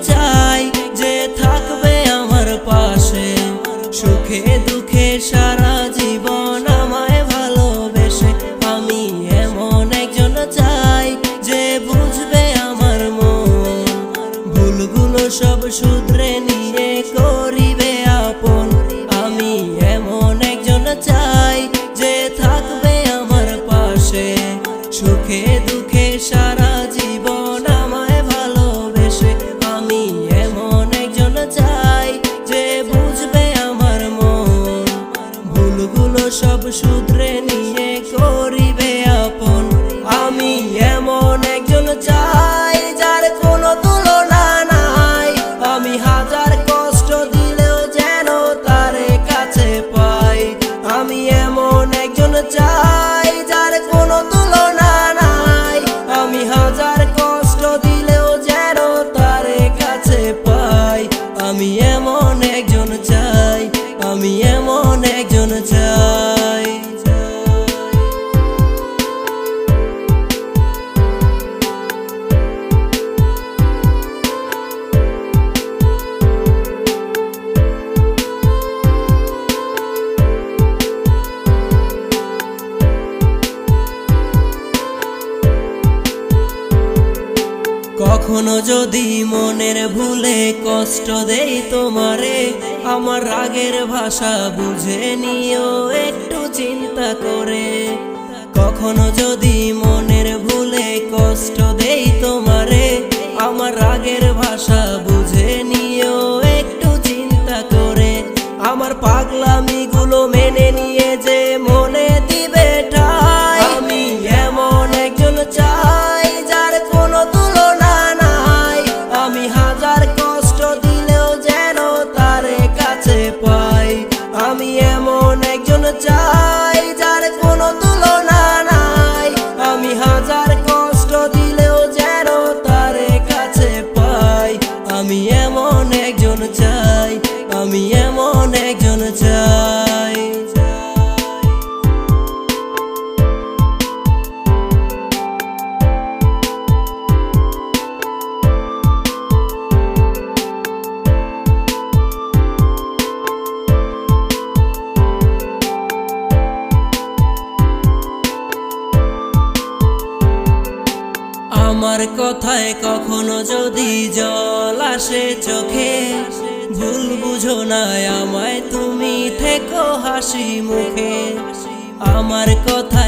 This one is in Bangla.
চাই যে থাকবে আমার পাশে, সুখে দুঃখে সারা জীবন আমায় ভালোবেসে। আমি এমন একজন চাই যে বুঝবে আমার মন, ভুলগুলো সব শুধরে নিয়ে করিবে আপন। আমি এমন একজন চাই যে থাকবে আমার পাশে, সুখে দুঃখে সারা জীবন আমায় ভালোবেসে। আমি এমন একজন চাই যে বুঝবে আমার মন, ভুলগুলো সব শুধরে নিয়ে করিবে আপন। আমি এমন একজন চাই যার কোনো তুলনা নাই, আমি হাজার কষ্ট দিলেও যেন তারে কাছে পাই। আমি এমন একজন চাই যার কোনো তুলনা নাই, আমি হাজার কষ্ট দিলেও যেন তারে কাছে পাই। আমি এমন একজন চাই, আমি এমন একজন চাই। কখনো যদি মনের ভুলে কষ্ট দেই তোমারে, আমার রাগের ভাষা বুঝে নিও একটু চিন্তা করে। কখনো যদি মনের ভুলে কষ্ট দেই তোমারে, আমার রাগের ভাষা বুঝে নিও একটু চিন্তা করে। আমার পাগলামিগুলো মেনে নিয়ে যে মনে দিবে ঠাই। আমি এমন একজন চাই যার কোনো তুলনা নাই, আমি হাজার কষ্ট দিলেও যেন তারে কাছে পাই। আমি এমন একজন চাই যার কোনো তুলনা নাই, আমি হাজার কষ্ট দিলেও যেন তারে কাছে পাই। আমি এমন একজন চাই, আমি এমন একজন চাই। আমার কথায় কখনো যদি জল আসে চোখে, ভুল বুঝো না আমায় তুমি থেকো হাসি মুখে। আমার কথা